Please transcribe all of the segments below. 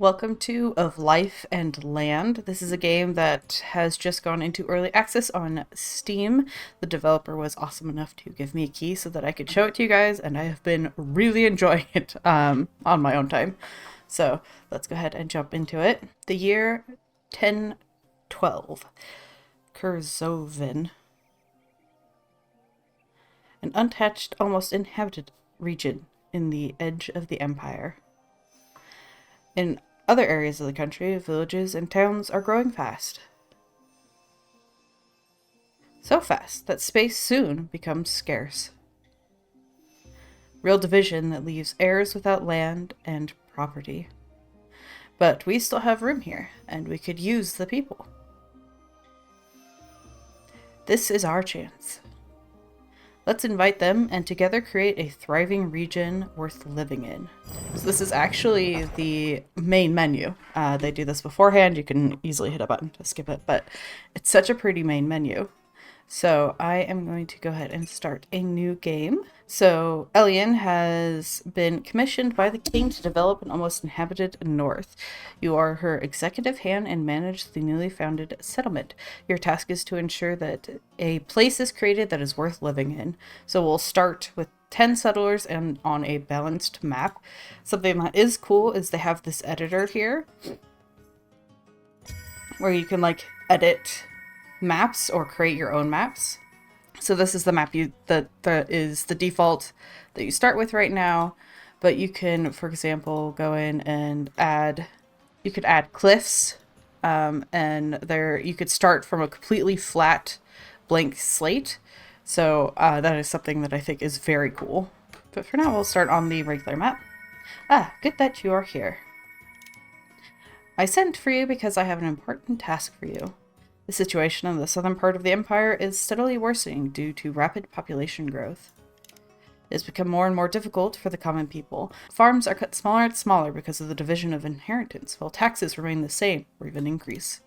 Welcome to Of Life and Land. This is a game that has just gone into early access on Steam. The developer was awesome enough to give me a key so that I could show it to you guys, and I have been really enjoying it on my own time. So let's go ahead and jump into it. The year 1012. Kerzoven. An untouched, almost inhabited region in the edge of the empire. In other areas of the country, villages and towns are growing fast. So fast that space soon becomes scarce. Real division that leaves heirs without land and property. But we still have room here, and we could use the people. This is our chance. Let's invite them and together create a thriving region worth living in. So this is actually the main menu. They do this beforehand. You can easily hit a button to skip it, but it's such a pretty main menu. So I am going to go ahead and start a new game. So Elian has been commissioned by the king to develop an almost inhabited north. You are her executive hand and manage the newly founded settlement. Your task is to ensure that a place is created that is worth living in. So we'll start with 10 settlers and on a balanced map. Something that is cool is they have this editor here where you can like edit maps or create your own maps. So this is the map that is the default that you start with right now, but you can, for example, go in and add cliffs, and there you could start from a completely flat blank slate. So that is something that I think is very cool. But for now, we'll start on the regular map. Good that you are here. I sent for you because I have an important task for you. The situation in the southern part of the empire is steadily worsening due to rapid population growth. It has become more and more difficult for the common people. Farms are cut smaller and smaller because of the division of inheritance, while taxes remain the same or even increase.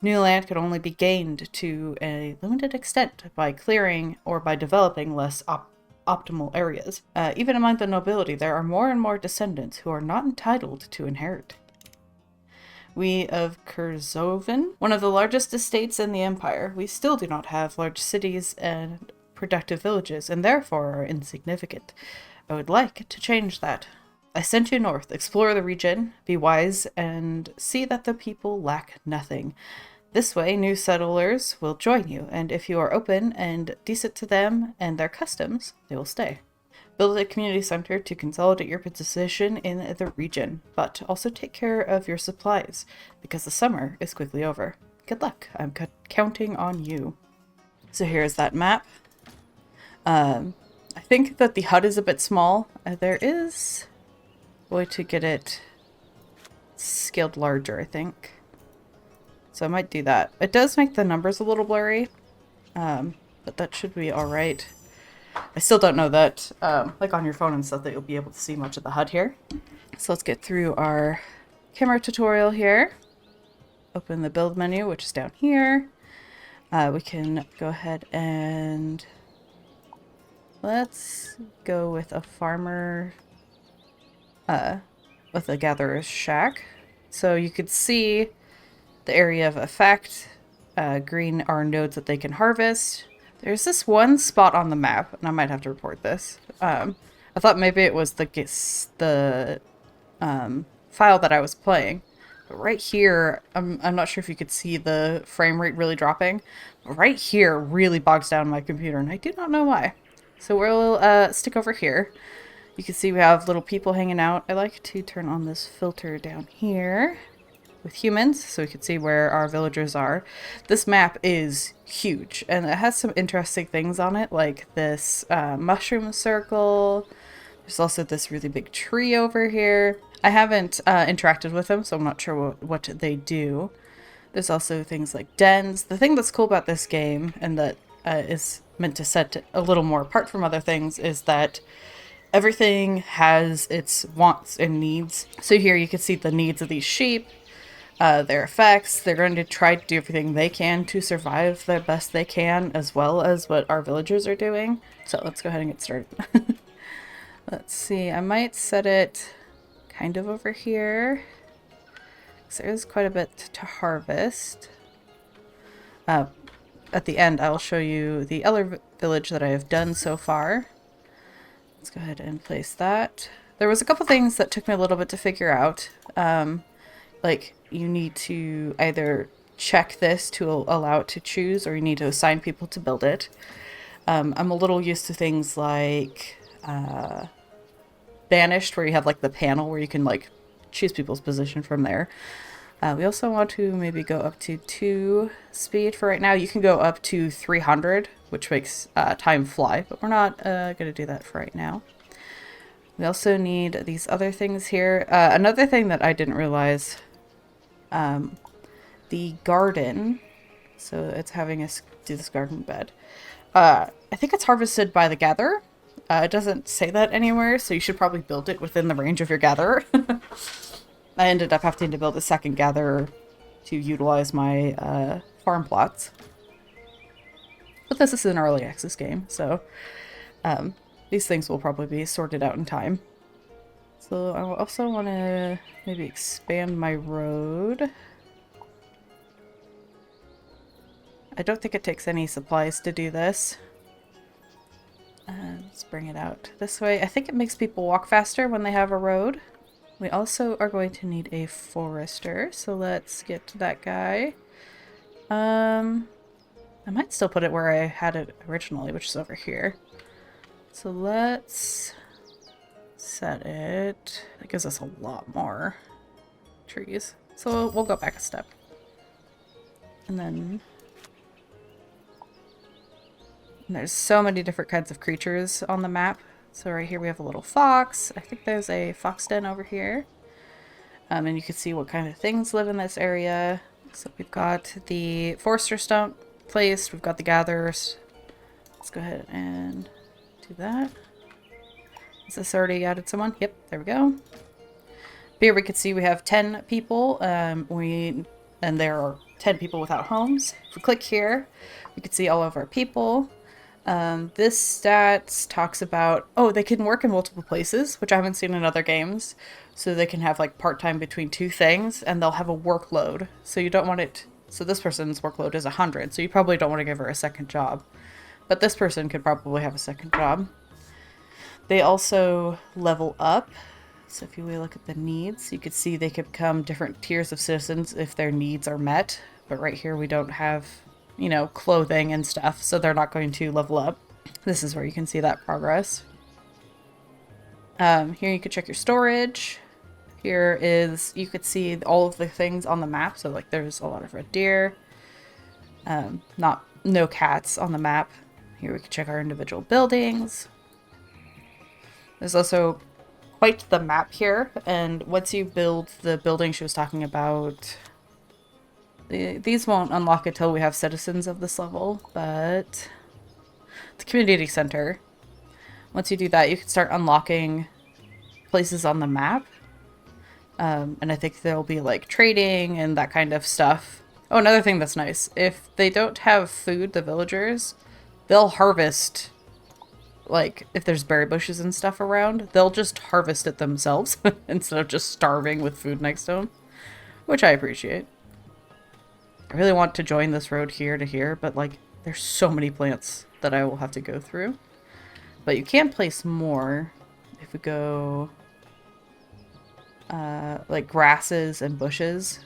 New land can only be gained to a limited extent by clearing or by developing less optimal areas. Even among the nobility, there are more and more descendants who are not entitled to inherit. We of Kerzoven, one of the largest estates in the empire, we still do not have large cities and productive villages, and therefore are insignificant. I would like to change that. I sent you north, explore the region, be wise, and see that the people lack nothing. This way, new settlers will join you, and if you are open and decent to them and their customs, they will stay. Build a community center to consolidate your position in the region, but also take care of your supplies, because the summer is quickly over. Good luck. I'm counting on you. So here's that map. I think that the HUD is a bit small. There is a way to get it scaled larger, I think. So I might do that. It does make the numbers a little blurry, but that should be alright. I still don't know that, like on your phone and stuff, that you'll be able to see much of the HUD here. So let's get through our camera tutorial here. Open the build menu, which is down here. We can go ahead and let's go with a farmer, with a gatherer's shack. So you could see the area of effect. Green are nodes that they can harvest. There's this one spot on the map, and I might have to report this. I thought maybe it was the file that I was playing. But right here, I'm not sure if you could see the frame rate really dropping. But right here really bogs down my computer, and I do not know why. So we'll stick over here. You can see we have little people hanging out. I like to turn on this filter down here with humans so we can see where our villagers are. This map is huge and it has some interesting things on it, like this mushroom circle. There's also this really big tree over here. I haven't interacted with them, so I'm not sure what they do. There's also things like dens. The thing that's cool about this game, and that is meant to set it a little more apart from other things, is that everything has its wants and needs. So here you can see the needs of these sheep, their effects. They're going to try to do everything they can to survive the best they can, as well as what our villagers are doing. So let's go ahead and get started. Let's see, I might set it kind of over here. So there is quite a bit to harvest. At the end, I'll show you the other village that I have done so far. Let's go ahead and place that. There was a couple things that took me a little bit to figure out. Like, you need to either check this to allow it to choose, or you need to assign people to build it. I'm a little used to things like Banished, where you have like the panel where you can like choose people's position from there. We also want to maybe go up to 2 speed for right now. You can go up to 300, which makes time fly, but we're not going to do that for right now. We also need these other things here. Another thing that I didn't realize, the garden. So it's having us do this garden bed. I think it's harvested by the gatherer. It doesn't say that anywhere, so you should probably build it within the range of your gatherer. I ended up having to build a second gatherer to utilize my farm plots. But this is an early access game, so these things will probably be sorted out in time. So I also want to maybe expand my road. I don't think it takes any supplies to do this. Let's bring it out this way. I think it makes people walk faster when they have a road. We also are going to need a forester, so let's get to that guy. I might still put it where I had it originally, which is over here. So let's set it. That gives us a lot more trees. So we'll go back a step. And then there's so many different kinds of creatures on the map. So right here we have a little fox. I think there's a fox den over here. And you can see what kind of things live in this area. So we've got the forester stump placed. We've got the gatherers. Let's go ahead and do that. Is this already added someone? Yep, there we go. Here we can see we have 10 people. And there are 10 people without homes. If we click here, we can see all of our people. This stats talks about, oh, they can work in multiple places, which I haven't seen in other games. So they can have like part-time between 2 things, and they'll have a workload. So you don't want it, so this person's workload is 100, so you probably don't want to give her a second job. But this person could probably have a second job. They also level up. So if you look at the needs, you could see they could become different tiers of citizens if their needs are met. But right here we don't have, you know, clothing and stuff, so they're not going to level up. This is where you can see that progress. Here you could check your storage. Here is, you could see all of the things on the map. So like there's a lot of red deer, no cats on the map. Here we can check our individual buildings. There's also quite the map here, and once you build the building she was talking about, these won't unlock until we have citizens of this level, but the community center, once you do that, you can start unlocking places on the map. And I think there'll be like trading and that kind of stuff. Oh, another thing that's nice. If they don't have food, the villagers, they'll harvest, like if there's berry bushes and stuff around, they'll just harvest it themselves instead of just starving with food next to them, which I appreciate. I really want to join this road here to here, but like there's so many plants that I will have to go through. But you can place more if we go like grasses and bushes.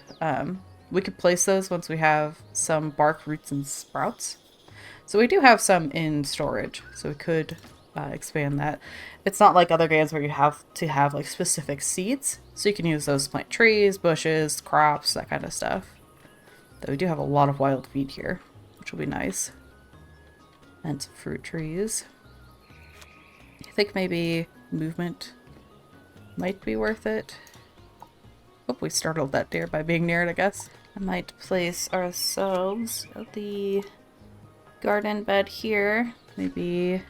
We could place those once we have some bark, roots, and sprouts. So we do have some in storage, so we could expand that. It's not like other games where you have to have like specific seeds, so you can use those to plant trees, bushes, crops, that kind of stuff. Though we do have a lot of wild wheat here, which will be nice. And some fruit trees. I think maybe movement might be worth it. Oh, we startled that deer by being near it, I guess. I might place ourselves at the garden bed here. Maybe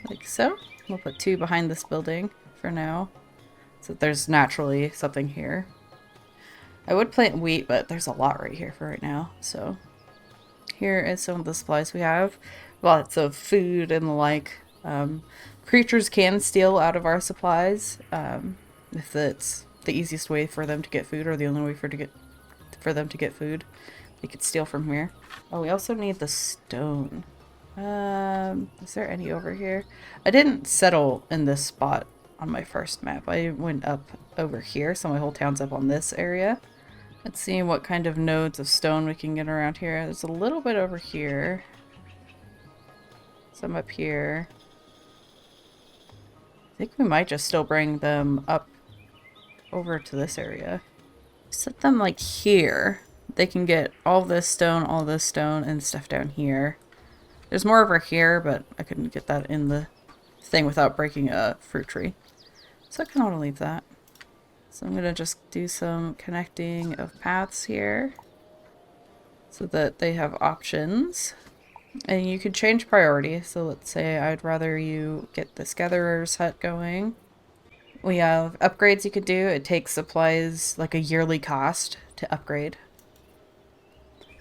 like so. We'll put 2 behind this building for now, so there's naturally something here. I would plant wheat, but there's a lot right here for right now. So here is some of the supplies we have. Lots of food and the like. Creatures can steal out of our supplies if it's the easiest way for them to get food, or the only way for them to get food. They could steal from here. Oh, we also need the stone. Is there any over here? I didn't settle in this spot on my first map. I went up over here, so my whole town's up on this area. Let's see what kind of nodes of stone we can get around here. There's a little bit over here. Some up here. I think we might just still bring them up over to this area. Set them like here. They can get all this stone, and stuff down here. There's more over here, but I couldn't get that in the thing without breaking a fruit tree. So I kind of want to leave that. So I'm going to just do some connecting of paths here so that they have options. And you could change priority. So let's say I'd rather you get this gatherer's hut going. We have upgrades you could do. It takes supplies like a yearly cost to upgrade.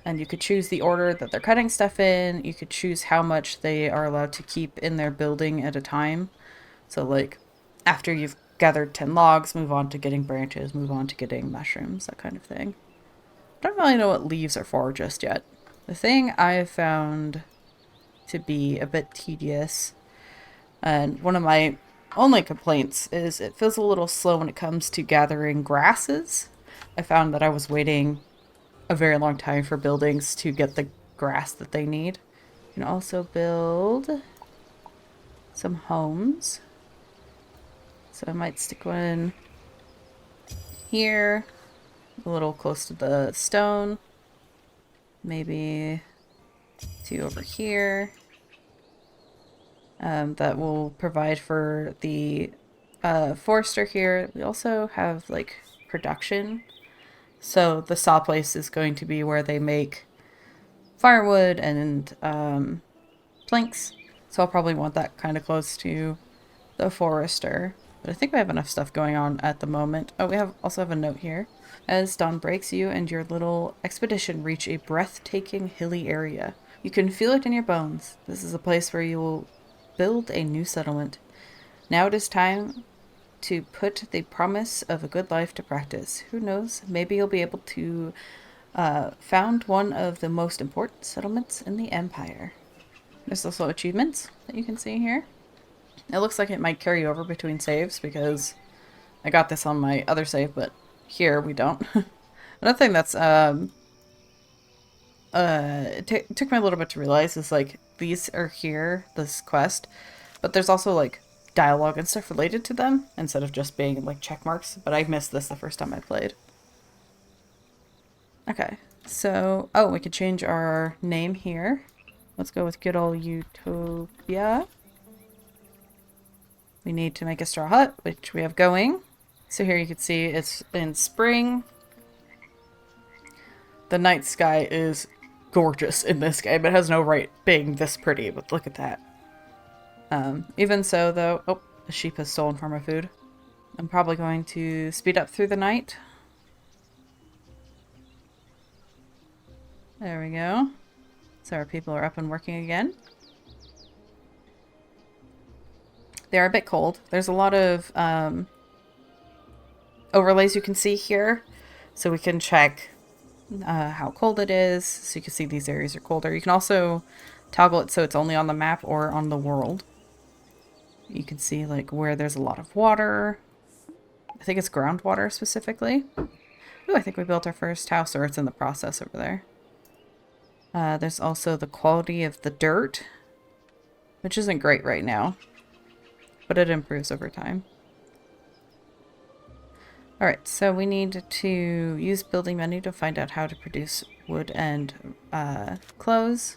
And you could choose the order that they're cutting stuff in. You could choose how much they are allowed to keep in their building at a time. So like after you've gathered 10 logs, move on to getting branches, move on to getting mushrooms, that kind of thing. I don't really know what leaves are for just yet. The thing I've found to be a bit tedious, and one of my only complaints, is it feels a little slow when it comes to gathering grasses. I found that I was waiting a very long time for buildings to get the grass that they need. You can also build some homes. So I might stick one here, a little close to the stone. Maybe 2 over here. That will provide for the forester here. We also have like production. So the saw place is going to be where they make firewood and planks. So I'll probably want that kind of close to the forester. But I think we have enough stuff going on at the moment. Oh, we also have a note here. As dawn breaks, you and your little expedition reach a breathtaking hilly area. You can feel it in your bones. This is a place where you will build a new settlement. Now it is time to put the promise of a good life to practice. Who knows? Maybe you'll be able to found one of the most important settlements in the Empire. There's also achievements that you can see here. It looks like it might carry over between saves because I got this on my other save, but here we don't. Another thing that's it took me a little bit to realize is like these are here, this quest, but there's also like dialogue and stuff related to them instead of just being like check marks. But I missed this the first time I played. Okay, so we could change our name here. Let's go with good old Utopia. We need to make a straw hut, which we have going. So here you can see it's in spring. The night sky is gorgeous in this game. It has no right being this pretty, but look at that. Even so, though... Oh, the sheep has stolen from my food. I'm probably going to speed up through the night. There we go. So our people are up and working again. They're a bit cold. There's a lot of overlays you can see here. So we can check how cold it is. So you can see these areas are colder. You can also toggle it so it's only on the map or on the world. You can see like where there's a lot of water. I think it's groundwater specifically. Ooh, I think we built our first house, or it's in the process over there. There's also the quality of the dirt, which isn't great right now, but it improves over time. Alright, so we need to use building menu to find out how to produce wood and clothes.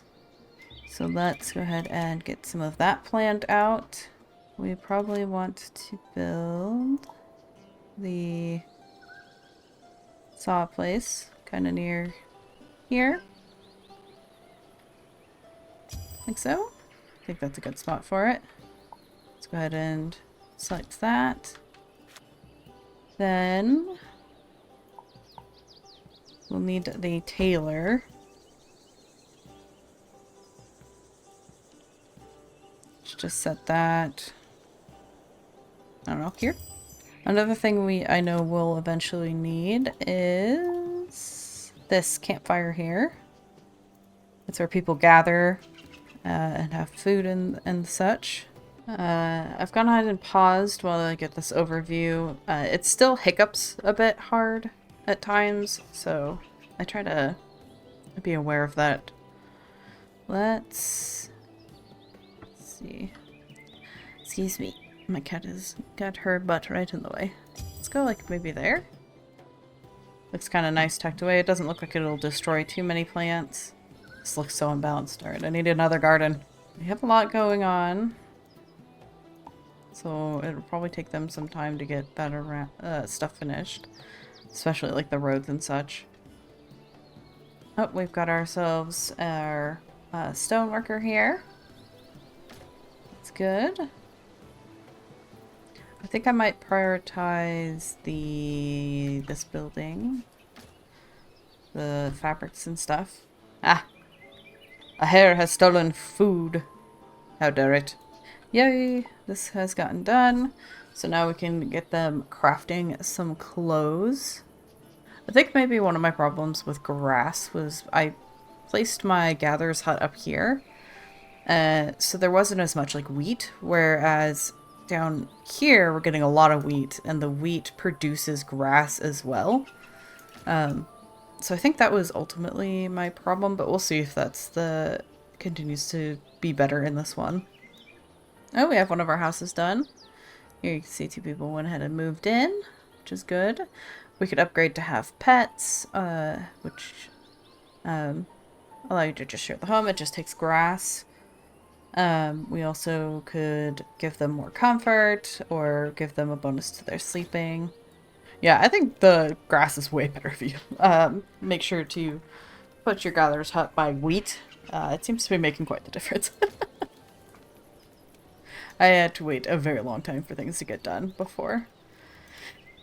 So let's go ahead and get some of that planned out. We probably want to build the saw place kind of near here. Like so. I think that's a good spot for it. Let's go ahead and select that. Then we'll need the tailor. Let's just set that, I don't know, here. Another thing I know we'll eventually need is this campfire here. It's where people gather and have food and such. I've gone ahead and paused while I get this overview. It still hiccups a bit hard at times, so I try to be aware of that. Let's see. Excuse me. My cat has got her butt right in the way. Let's go like maybe there. Looks kind of nice tucked away. It doesn't look like it'll destroy too many plants. This looks so unbalanced. Alright, I need another garden. We have a lot going on. So it'll probably take them some time to get that around, stuff finished. Especially like the roads and such. Oh, we've got ourselves our stoneworker here. That's good. I think I might prioritize this building. The fabrics and stuff. Ah! A hare has stolen food. How dare it. Yay! This has gotten done. So now we can get them crafting some clothes. I think maybe one of my problems with grass was I placed my gatherer's hut up here. So there wasn't as much like wheat, whereas down here we're getting a lot of wheat, and the wheat produces grass as well. So I think that was ultimately my problem, but we'll see if continues to be better in this one. Oh, we have one of our houses done. Here you can see 2 people went ahead and moved in, which is good. We could upgrade to have pets, which allow you to just share the home. It just takes grass. We also could give them more comfort or give them a bonus to their sleeping. Yeah, I think the grass is way better for you. Make sure to put your gatherer's hut by wheat. It seems to be making quite the difference. I had to wait a very long time for things to get done before.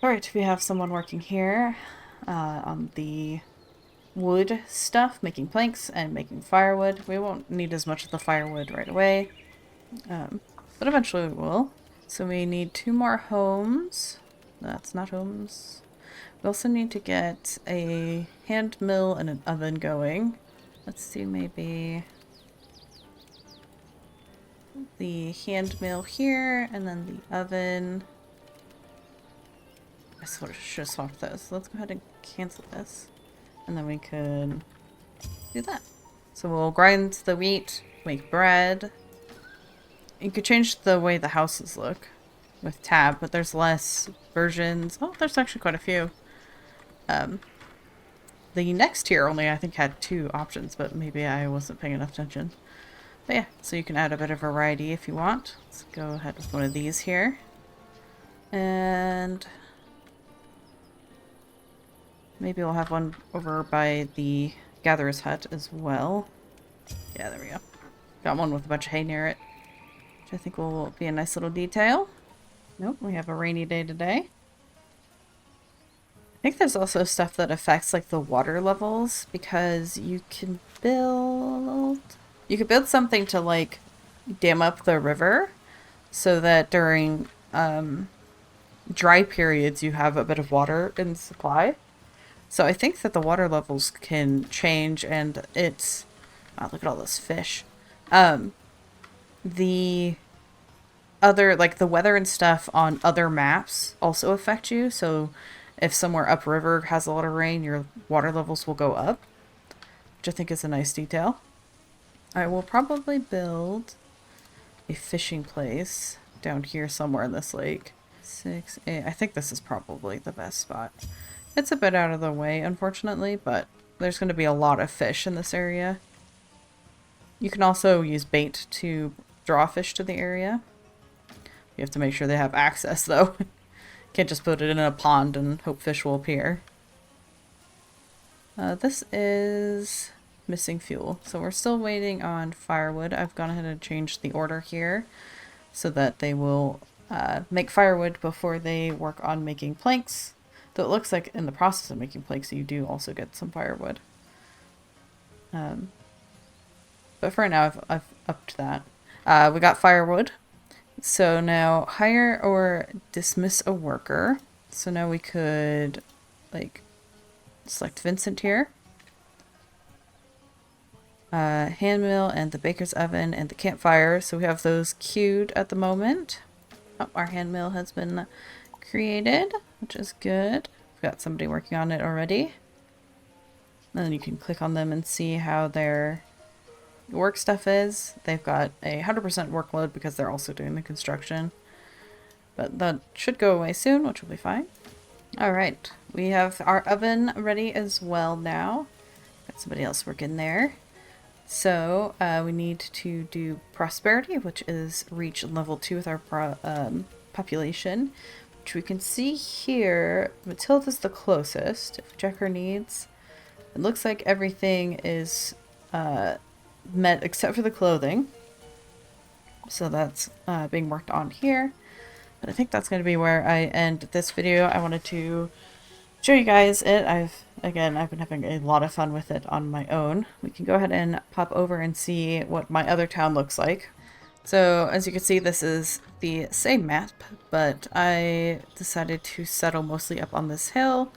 Alright, we have someone working here on the wood stuff, making planks and making firewood. We won't need as much of the firewood right away, but eventually we will. So we need 2 more homes. That's not homes. We also need to get a hand mill and an oven going. Let's see, maybe the hand mill here and then the oven. I sort of should have swapped those. So let's go ahead and cancel this. And then we could do that. So we'll grind the wheat, make bread. You could change the way the houses look with tab, but there's less versions. Oh, there's actually quite a few. The next tier only, I think, had 2 options, but maybe I wasn't paying enough attention. But yeah, so you can add a bit of variety if you want. Let's go ahead with one of these here. And maybe we'll have one over by the gatherer's hut as well. Yeah, there we go. Got one with a bunch of hay near it, which I think will be a nice little detail. Nope, we have a rainy day today. I think there's also stuff that affects like the water levels, because you can build something to like dam up the river so that during dry periods you have a bit of water in supply. So I think that the water levels can change, and it's look at all those fish. The other, like the weather and stuff on other maps also affect you. So if somewhere upriver has a lot of rain, your water levels will go up, which I think is a nice detail. I will probably build a fishing place down here somewhere in this lake. 6, 8. I think this is probably the best spot. It's a bit out of the way, unfortunately, but there's going to be a lot of fish in this area. You can also use bait to draw fish to the area. You have to make sure they have access, though. Can't just put it in a pond and hope fish will appear. This is missing fuel, so we're still waiting on firewood. I've gone ahead and changed the order here so that they will make firewood before they work on making planks. Though it looks like in the process of making planks you do also get some firewood. But for now I've upped that. We got firewood. So now hire or dismiss a worker. So now we could like select Vincent here. Hand mill and the baker's oven and the campfire. So we have those queued at the moment. Oh, our hand mill has been created, which is good. We've got somebody working on it already. And then you can click on them and see how their work stuff is. They've got a 100% workload because they're also doing the construction. But that should go away soon, which will be fine. Alright, we have our oven ready as well now. Got somebody else working there. So we need to do prosperity, which is reach level 2 with our population, which we can see here. Matilda's the closest. If we check her needs, it looks like everything is met except for the clothing. So that's being worked on here. But I think that's going to be where I end this video. I wanted to show you guys it. I've been having a lot of fun with it on my own. We can go ahead and pop over and see what my other town looks like. So as you can see, this is the same map, but I decided to settle mostly up on this hill,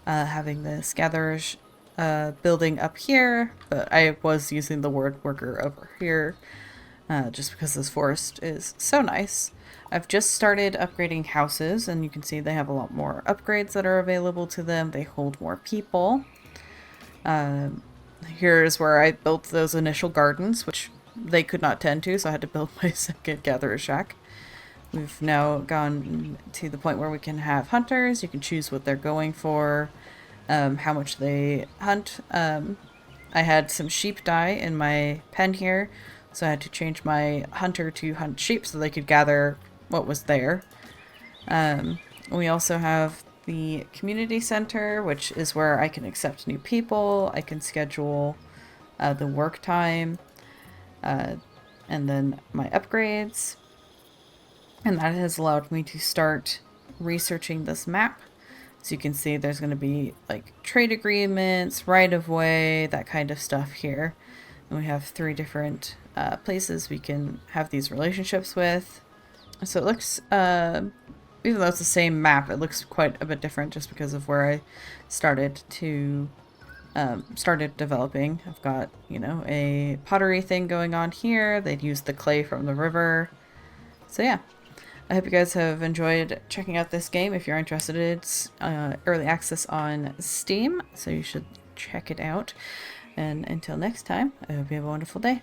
having this gatherers building up here, but I was using the word worker over here just because this forest is so nice. I've just started upgrading houses, and you can see they have a lot more upgrades that are available to them. They hold more people. Here's where I built those initial gardens, which they could not tend to, so I had to build my second gatherer shack. We've now gone to the point where we can have hunters. You can choose what they're going for, how much they hunt. I had some sheep die in my pen here, so I had to change my hunter to hunt sheep so they could gather what was there. We also have the community center, which is where I can accept new people. I can schedule the work time, and then my upgrades. And that has allowed me to start researching this map. So you can see there's going to be like trade agreements, right of way, that kind of stuff here. And we have 3 different places we can have these relationships with. So it looks, even though it's the same map, it looks quite a bit different just because of where I started developing. I've got, you know, a pottery thing going on here. They'd use the clay from the river. So yeah, I hope you guys have enjoyed checking out this game. If you're interested, it's early access on Steam, so you should check it out. And until next time, I hope you have a wonderful day.